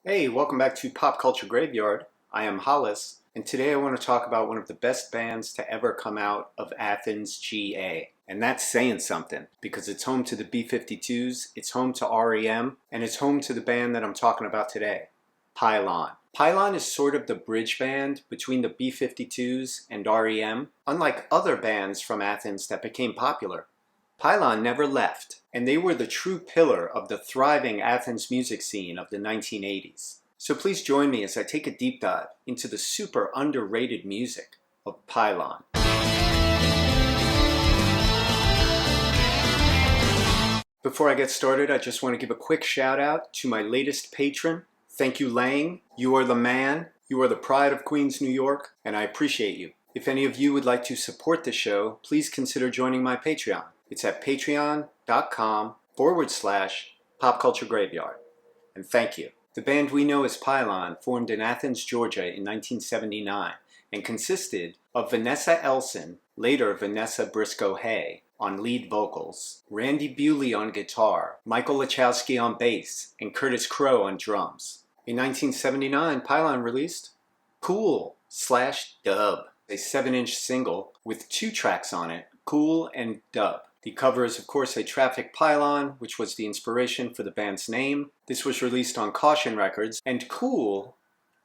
Hey, welcome back to Pop Culture Graveyard. I am Hollis, and today I want to talk about one of the best bands to ever come out of Athens, GA. And that's saying something, because it's home to the B-52s, it's home to R.E.M, and it's home to the band that I'm talking about today, Pylon. Pylon is sort of the bridge band between the B-52s and R.E.M. Unlike other bands from Athens that became popular, Pylon never left, and they were the true pillar of the thriving Athens music scene of the 1980s. So please join me as I take a deep dive into the super underrated music of Pylon. Before I get started, I just want to give a quick shout out to my latest patron. Thank you, Lang. You are the man. You are the pride of Queens, New York, and I appreciate you. If any of you would like to support the show, please consider joining my Patreon. It's at patreon.com/popculturegraveyard. And thank you. The band we know as Pylon formed in Athens, Georgia in 1979 and consisted of Vanessa Elson, later Vanessa Briscoe-Hay, on lead vocals, Randy Bewley on guitar, Michael Lachowski on bass, and Curtis Crow on drums. In 1979, Pylon released Cool/Dub, a 7-inch single with 2 tracks on it, Cool and Dub. The cover is, of course, a Traffic Pylon, which was the inspiration for the band's name. This was released on Caution Records, and Cool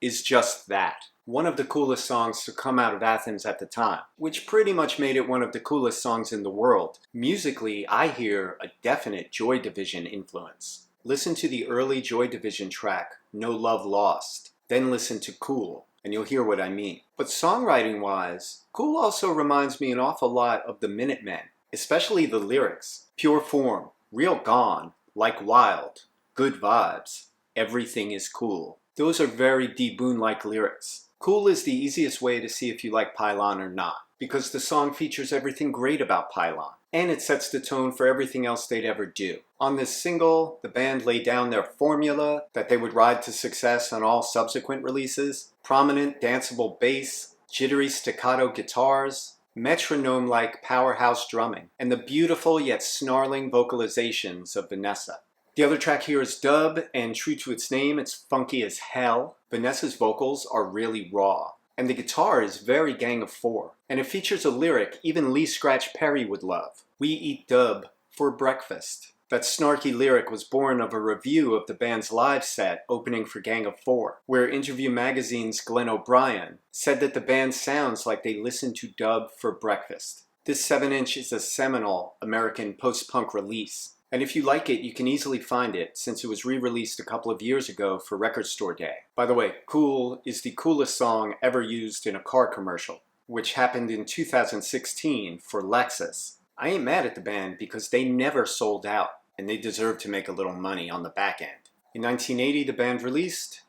is just that. One of the coolest songs to come out of Athens at the time, which pretty much made it one of the coolest songs in the world. Musically, I hear a definite Joy Division influence. Listen to the early Joy Division track, No Love Lost, then listen to Cool, and you'll hear what I mean. But songwriting-wise, Cool also reminds me an awful lot of the Minutemen. Especially the lyrics. Pure form, real gone, like wild, good vibes, everything is cool. Those are very D. Boon-like lyrics. Cool is the easiest way to see if you like Pylon or not, because the song features everything great about Pylon, and it sets the tone for everything else they'd ever do. On this single, the band laid down their formula that they would ride to success on all subsequent releases: prominent, danceable bass, jittery staccato guitars, metronome-like powerhouse drumming, and the beautiful yet snarling vocalizations of Vanessa. The other track here is Dub, and true to its name, it's funky as hell. Vanessa's vocals are really raw, and the guitar is very Gang of Four, and it features a lyric even Lee Scratch Perry would love. We eat dub for breakfast. That snarky lyric was born of a review of the band's live set opening for Gang of Four, where Interview Magazine's Glenn O'Brien said that the band sounds like they listen to dub for breakfast. This 7-inch is a seminal American post-punk release, and if you like it, you can easily find it since it was re-released a couple of years ago for Record Store Day. By the way, Cool is the coolest song ever used in a car commercial, which happened in 2016 for Lexus. I ain't mad at the band because they never sold out, and they deserve to make a little money on the back end. In 1980, the band released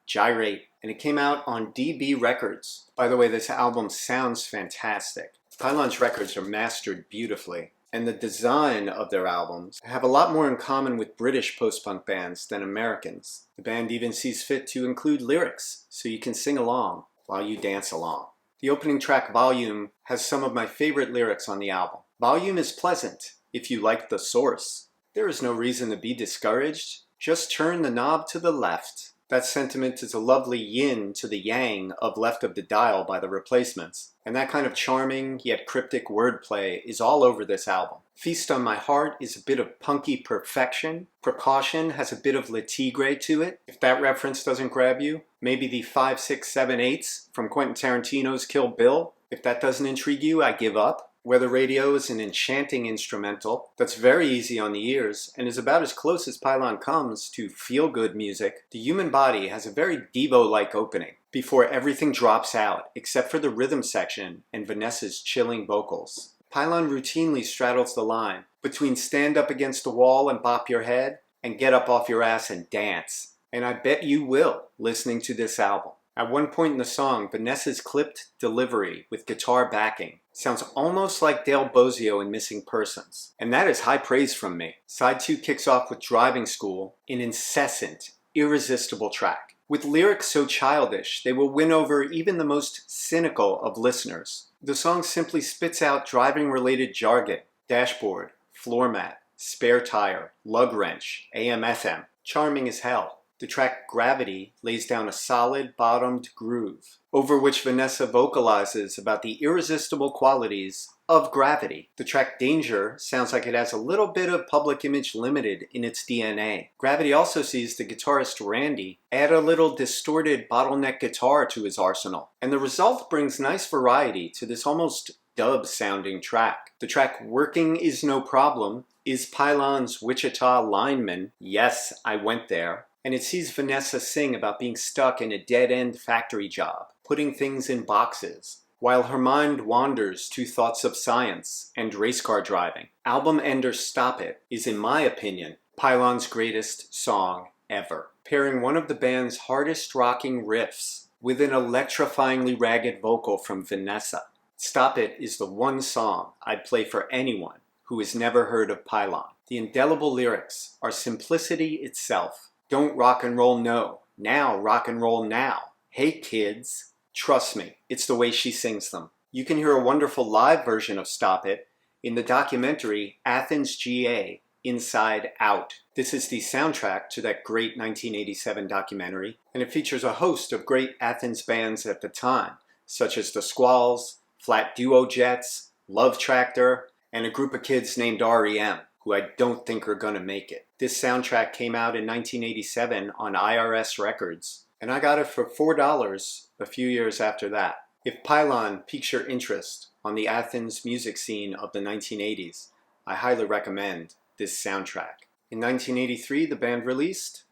Gyrate, and it came out on DB Records. By the way, this album sounds fantastic. Pylon's records are mastered beautifully, and the design of their albums have a lot more in common with British post-punk bands than Americans. The band even sees fit to include lyrics, so you can sing along while you dance along. The opening track, Volume, has some of my favorite lyrics on the album. Volume is pleasant if you like the source. There is no reason to be discouraged. Just turn the knob to the left. That sentiment is a lovely yin to the yang of Left of the Dial by the Replacements. And that kind of charming yet cryptic wordplay is all over this album. Feast on My Heart is a bit of punky perfection. Precaution has a bit of Le Tigre to it. If that reference doesn't grab you, maybe the 5, 6, 7, 8s from Quentin Tarantino's Kill Bill. If that doesn't intrigue you, I give up. Weather Radio is an enchanting instrumental that's very easy on the ears and is about as close as Pylon comes to feel-good music. The Human Body has a very Devo-like opening before everything drops out except for the rhythm section and Vanessa's chilling vocals. Pylon routinely straddles the line between stand up against the wall and bop your head and get up off your ass and dance. And I bet you will listening to this album. At one point in the song, Vanessa's clipped delivery with guitar backing sounds almost like Dale Bozio in Missing Persons. And that is high praise from me. Side 2 kicks off with Driving School, an incessant, irresistible track. With lyrics so childish, they will win over even the most cynical of listeners. The song simply spits out driving-related jargon: dashboard, floor mat, spare tire, lug wrench, AM/FM. Charming as hell. The track Gravity lays down a solid bottomed groove, over which Vanessa vocalizes about the irresistible qualities of gravity. The track Danger sounds like it has a little bit of Public Image Limited in its DNA. Gravity also sees the guitarist Randy add a little distorted bottleneck guitar to his arsenal, and the result brings nice variety to this almost dub-sounding track. The track Working Is No Problem is Pylon's Wichita lineman. Yes, I went there. And it sees Vanessa sing about being stuck in a dead-end factory job, putting things in boxes, while her mind wanders to thoughts of science and race car driving. Album ender Stop It is, in my opinion, Pylon's greatest song ever, pairing one of the band's hardest rocking riffs with an electrifyingly ragged vocal from Vanessa. Stop It is the one song I'd play for anyone who has never heard of Pylon. The indelible lyrics are simplicity itself. Don't rock and roll, no. Now rock and roll now. Hey kids. Trust me, it's the way she sings them. You can hear a wonderful live version of Stop It in the documentary Athens, GA, Inside Out. This is the soundtrack to that great 1987 documentary, and it features a host of great Athens bands at the time, such as the Squalls, Flat Duo Jets, Love Tractor, and a group of kids named R.E.M., who I don't think are gonna make it. This soundtrack came out in 1987 on IRS Records, and I got it for $4 a few years after that. If Pylon piques your interest on the Athens music scene of the 1980s, I highly recommend this soundtrack. In 1983, the band released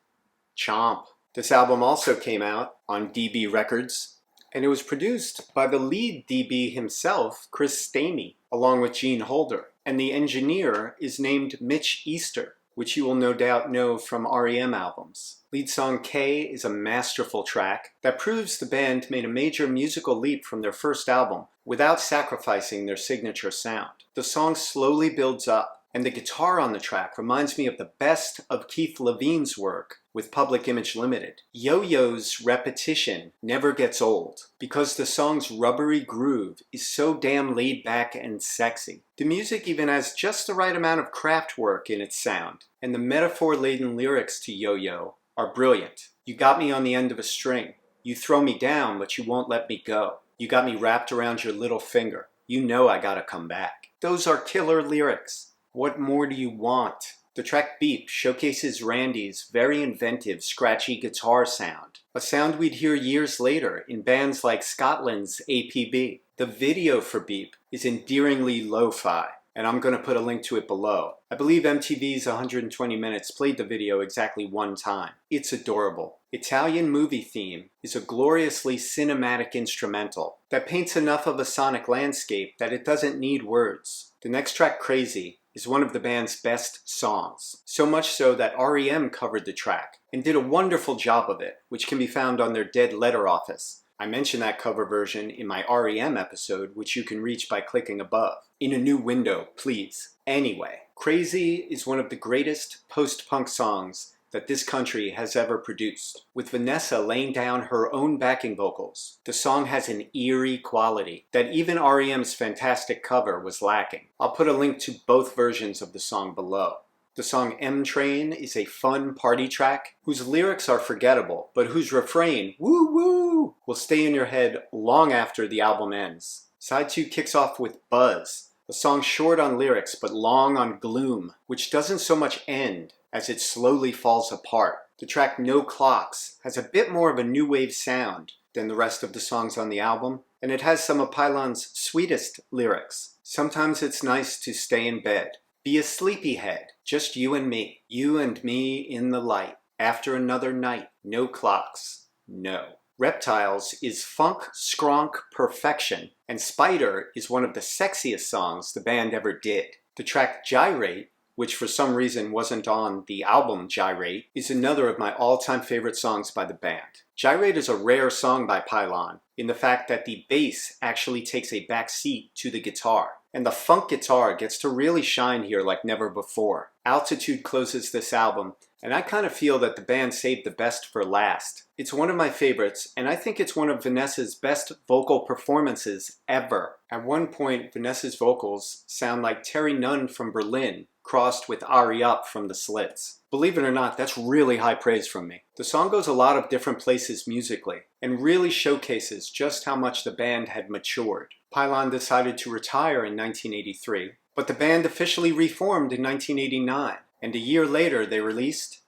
Chomp. This album also came out on DB Records, and it was produced by the lead DB himself, Chris Stamey, along with Gene Holder. And the engineer is named Mitch Easter, which you will no doubt know from R.E.M. albums. Lead song K is a masterful track that proves the band made a major musical leap from their first album without sacrificing their signature sound. The song slowly builds up, and the guitar on the track reminds me of the best of Keith Levine's work with Public Image Limited. Yo-Yo's repetition never gets old because the song's rubbery groove is so damn laid back and sexy. The music even has just the right amount of craft work in its sound, and the metaphor-laden lyrics to Yo-Yo are brilliant. You got me on the end of a string. You throw me down, but you won't let me go. You got me wrapped around your little finger. You know I gotta come back. Those are killer lyrics. What more do you want? The track Beep showcases Randy's very inventive, scratchy guitar sound, a sound we'd hear years later in bands like Scotland's APB. The video for Beep is endearingly lo-fi, and I'm going to put a link to it below. I believe MTV's 120 Minutes played the video exactly one time. It's adorable. Italian Movie Theme is a gloriously cinematic instrumental that paints enough of a sonic landscape that it doesn't need words. The next track, Crazy, is one of the band's best songs. So much so that R.E.M. covered the track and did a wonderful job of it, which can be found on their Dead Letter Office. I mentioned that cover version in my R.E.M. episode, which you can reach by clicking above. In a new window, please. Anyway, Crazy is one of the greatest post-punk songs that this country has ever produced. With Vanessa laying down her own backing vocals, the song has an eerie quality that even R.E.M.'s fantastic cover was lacking. I'll put a link to both versions of the song below. The song M Train is a fun party track whose lyrics are forgettable, but whose refrain, woo woo, will stay in your head long after the album ends. Side 2 kicks off with Buzz, a song short on lyrics but long on gloom, which doesn't so much end as it slowly falls apart. The track No Clocks has a bit more of a new wave sound than the rest of the songs on the album, and it has some of Pylon's sweetest lyrics. Sometimes it's nice to stay in bed. Be a sleepyhead, just you and me in the light. After another night, no clocks, no. Reptiles is funk skronk perfection, and Spider is one of the sexiest songs the band ever did. The track Gyrate, which for some reason wasn't on the album Gyrate, is another of my all-time favorite songs by the band. Gyrate is a rare song by Pylon in the fact that the bass actually takes a back seat to the guitar, and the funk guitar gets to really shine here like never before. Altitude closes this album, and I kind of feel that the band saved the best for last. It's one of my favorites, and I think it's one of Vanessa's best vocal performances ever. At one point, Vanessa's vocals sound like Terry Nunn from Berlin crossed with Ari Up from the Slits. Believe it or not, that's really high praise from me. The song goes a lot of different places musically and really showcases just how much the band had matured. Pylon decided to retire in 1983, but the band officially reformed in 1989, and a year later they released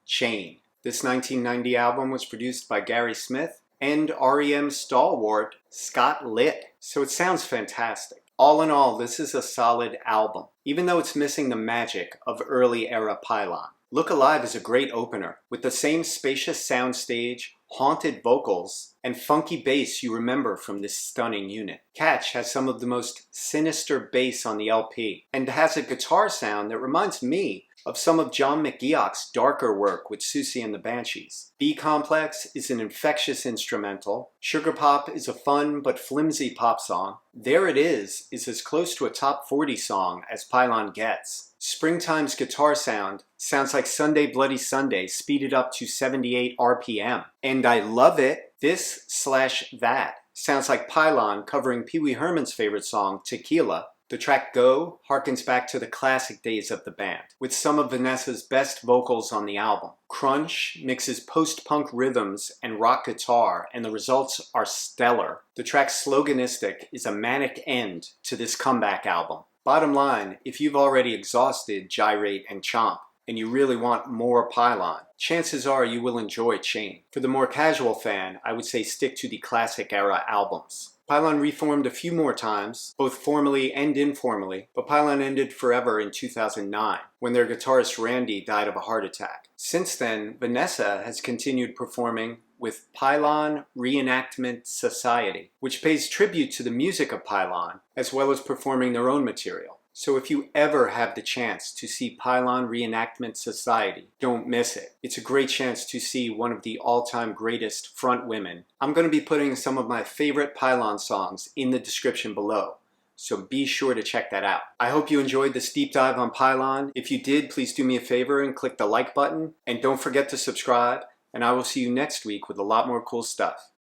Chain. This 1990 album was produced by Gary Smith and R.E.M stalwart Scott Litt, so it sounds fantastic. All in all, this is a solid album, even though it's missing the magic of early era Pylon. Look Alive is a great opener, with the same spacious soundstage, haunted vocals, and funky bass you remember from this stunning unit. Catch has some of the most sinister bass on the LP, and has a guitar sound that reminds me of some of John McGeoch's darker work with Susie and the Banshees. B-Complex is an infectious instrumental. Sugar Pop is a fun but flimsy pop song. There It Is as close to a top 40 song as Pylon gets. Springtime's guitar sounds like Sunday Bloody Sunday speeded up to 78 RPM. And I love it. This/that sounds like Pylon covering Pee Wee Herman's favorite song, Tequila. The track Go harkens back to the classic days of the band, with some of Vanessa's best vocals on the album. Crunch mixes post-punk rhythms and rock guitar, and the results are stellar. The track Sloganistic is a manic end to this comeback album. Bottom line, if you've already exhausted Gyrate and Chomp, and you really want more Pylon, chances are you will enjoy Chain. For the more casual fan, I would say stick to the classic era albums. Pylon reformed a few more times, both formally and informally, but Pylon ended forever in 2009, when their guitarist Randy died of a heart attack. Since then, Vanessa has continued performing with Pylon Reenactment Society, which pays tribute to the music of Pylon, as well as performing their own material. So if you ever have the chance to see Pylon Reenactment Society, don't miss it. It's a great chance to see one of the all-time greatest front women. I'm going to be putting some of my favorite Pylon songs in the description below, so be sure to check that out. I hope you enjoyed this deep dive on Pylon. If you did, please do me a favor and click the like button, and don't forget to subscribe, and I will see you next week with a lot more cool stuff.